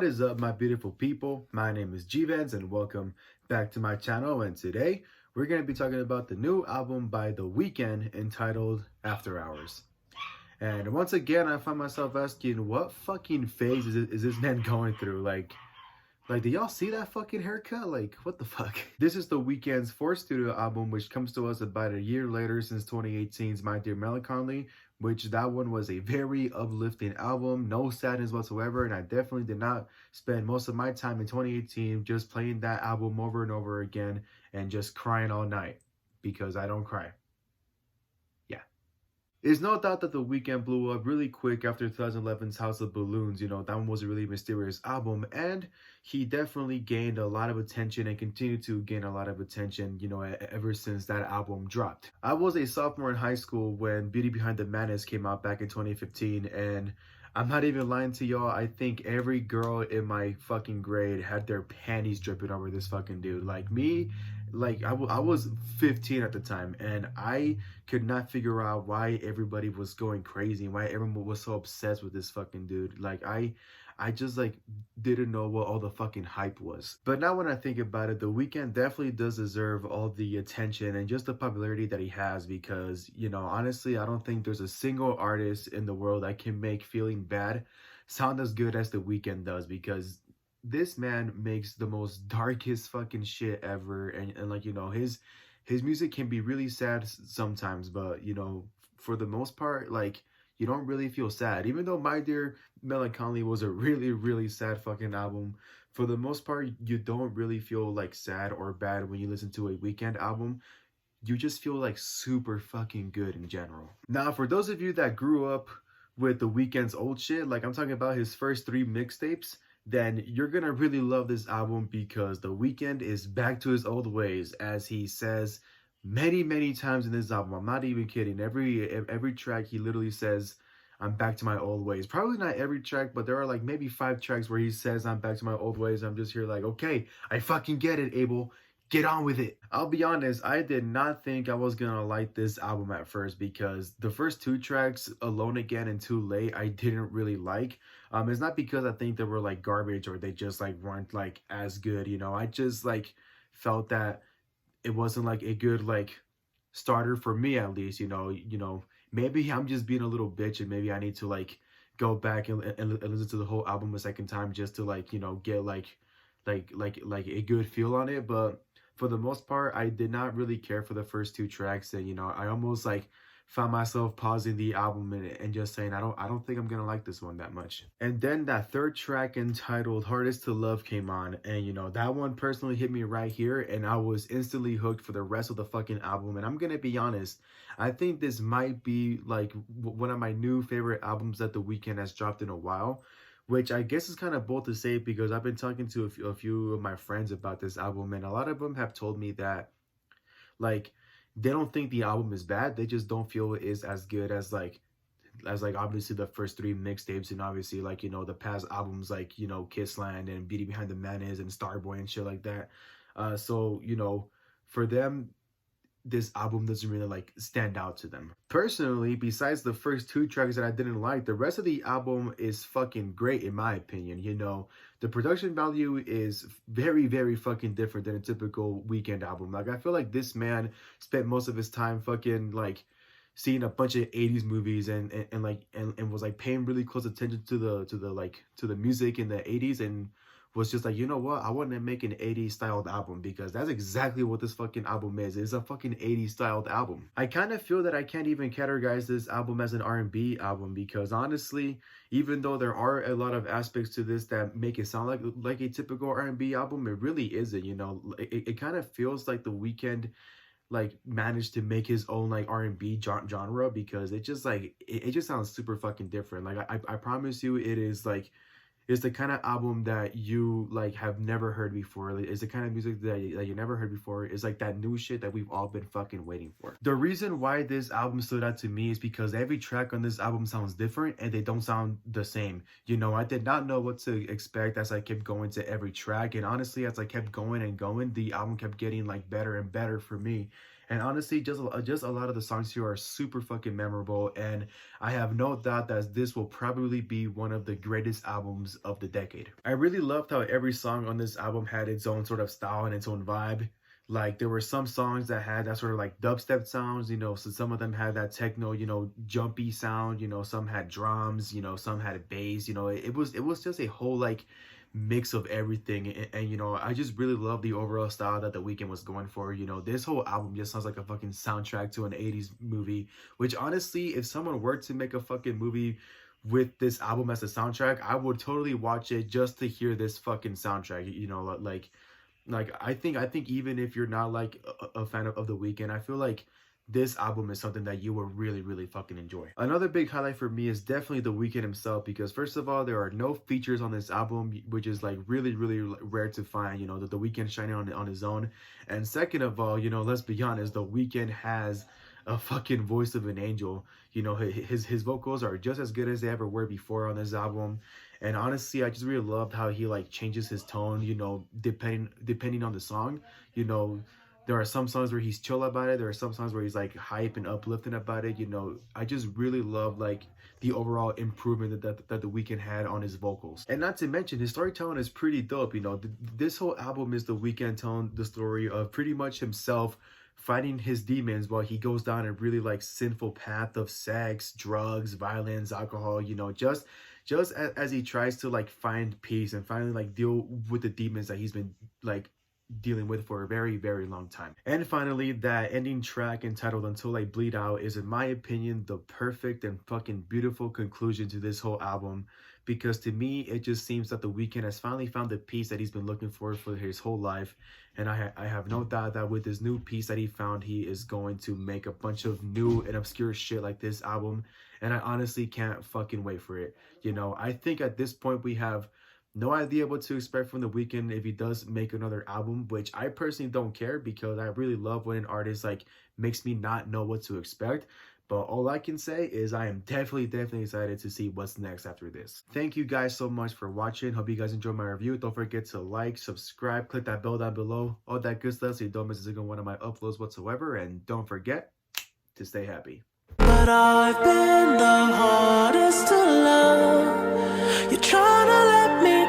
What is up, my beautiful people? My name is G-Vans and welcome back to my channel. And today we're going to be talking about the new album by The Weeknd entitled After Hours. And once again, I find myself asking, what fucking phase is this man going through? Like, did y'all see that fucking haircut? Like, what the fuck? This is The Weeknd's fourth studio album, which comes to us about a year later since 2018's My Dear Melancholy, which that one was a very uplifting album, no sadness whatsoever, and I definitely did not spend most of my time in 2018 just playing that album over and over again and just crying all night, because I don't cry. It's no doubt that The Weeknd blew up really quick after 2011's House of Balloons. You know, that one was a really mysterious album, and he definitely gained a lot of attention and continued to gain a lot of attention, you know, ever since that album dropped. I was a sophomore in high school when Beauty Behind the Madness came out back in 2015, and I'm not even lying to y'all, I think every girl in my fucking grade had their panties dripping over this fucking dude. Like me, I was 15 at the time, and I could not figure out why everybody was going crazy and why everyone was so obsessed with this fucking dude. Like I just like didn't know what all the fucking hype was. But now when I think about it, The Weeknd definitely does deserve all the attention and just the popularity that he has, because, you know, honestly, I don't think there's a single artist in the world that can make Feeling Bad sound as good as The Weeknd does, because this man makes the most darkest fucking shit ever, and like, you know, his music can be really sad sometimes, but, you know, for the most part, like, you don't really feel sad. Even though My Dear Melancholy was a really sad fucking album, for the most part, you don't really feel like sad or bad when you listen to a Weeknd album. You just feel like super fucking good in general. Now, for those of you that grew up with The Weeknd's old shit, like I'm talking about his first 3 mixtapes, then you're gonna really love this album, because The Weeknd is back to his old ways, as he says many times in this album. I'm not even kidding. Every track he literally says, I'm back to my old ways. Probably not every track, but there are like maybe 5 tracks where he says I'm back to my old ways. I'm just here like, okay, I fucking get it, Abel. Get on with it. I'll be honest, I did not think I was gonna like this album at first, because the first 2 tracks, Alone Again and Too Late, I didn't really like. It's not because I think they were like garbage or they just like weren't like as good, you know. I just like felt that it wasn't like a good like starter for me, at least, you know. Maybe I'm just being a little bitch, and maybe I need to like go back and listen to the whole album a second time just to like, you know, get like a good feel on it. But for the most part, I did not really care for the first 2 tracks, and, you know, I almost like found myself pausing the album and just saying, I don't think I'm gonna like this one that much. And then that 3rd track entitled Hardest to Love came on, and, you know, that one personally hit me right here, and I was instantly hooked for the rest of the fucking album. And I'm gonna be honest, I think this might be like one of my new favorite albums that The Weeknd has dropped in a while, which I guess is kind of bold to say, because I've been talking to a few of my friends about this album, and a lot of them have told me that, like, they don't think the album is bad. They just don't feel it is as good as like obviously the first 3 mixtapes, and obviously, like, you know, the past albums, like, you know, Kissland and Beauty Behind the Madness and Starboy and shit like that. So, you know, for them, this album doesn't really like stand out to them. Personally, besides the first 2 tracks that I didn't like, the rest of the album is fucking great in my opinion. You know, the production value is very fucking different than a typical Weeknd album. Like, I feel like this man spent most of his time fucking like seeing a bunch of 80s movies and was like paying really close attention to the music in the 80s, and was just like, you know what, I want to make an 80s styled album, because that's exactly what this fucking album is. It's a fucking 80s styled album. I kind of feel that I can't even categorize this album as an R&B album, because honestly, even though there are a lot of aspects to this that make it sound like a typical R&B album, it really isn't. You know, it kind of feels like The Weeknd like managed to make his own like R&B genre, because it just like it just sounds super fucking different. Like I promise you, it is like, it's the kind of album that you like have never heard before. Like, it's the kind of music that you never heard before. It's like that new shit that we've all been fucking waiting for. The reason why this album stood out to me is because every track on this album sounds different, and they don't sound the same. You know, I did not know what to expect as I kept going to every track, and honestly, as I kept going and going, the album kept getting like better and better for me. And honestly, just a lot of the songs here are super fucking memorable, and I have no doubt that this will probably be one of the greatest albums of the decade. I really loved how every song on this album had its own sort of style and its own vibe. Like there were some songs that had that sort of like dubstep sounds, so some of them had that techno, jumpy sound, some had drums, some had bass, it was just a whole like mix of everything. And I just really love the overall style that The Weeknd was going for. This whole album just sounds like a fucking soundtrack to an 80s movie, which honestly, if someone were to make a fucking movie with this album as a soundtrack, I would totally watch it just to hear this fucking soundtrack. I think even if you're not like a fan of The Weeknd, I feel like this album is something that you will really, really fucking enjoy. Another big highlight for me is definitely The Weeknd himself, because first of all, there are no features on this album, which is like really, really rare to find, The Weeknd shining on his own. And second of all, let's be honest, The Weeknd has a fucking voice of an angel. His vocals are just as good as they ever were before on this album. And honestly, I just really loved how he like changes his tone, depending on the song. There are some songs where he's chill about it. There are some songs where he's like hype and uplifting about it. I just really love like the overall improvement that The Weeknd had on his vocals. And not to mention, his storytelling is pretty dope. This whole album is The Weeknd telling the story of pretty much himself fighting his demons while he goes down a really like sinful path of sex, drugs, violence, alcohol, just as he tries to like find peace and finally like deal with the demons that he's been like dealing with for a very, very long time. And finally, that ending track entitled Until I Bleed Out is, in my opinion, the perfect and fucking beautiful conclusion to this whole album, because to me, it just seems that The Weeknd has finally found the peace that he's been looking for his whole life. And I have no doubt that with this new peace that he found, he is going to make a bunch of new and obscure shit like this album. And I honestly can't fucking wait for it. I think at this point we have no idea what to expect from The Weeknd if he does make another album, which I personally don't care, because I really love when an artist like makes me not know what to expect. But all I can say is I am definitely excited to see what's next after this. Thank you guys so much for watching. Hope you guys enjoyed my review. Don't forget to like, subscribe, click that bell down below, all that good stuff so you don't miss a single one of my uploads whatsoever. And don't forget to stay happy. But I've been the hardest to love. You're trying to let me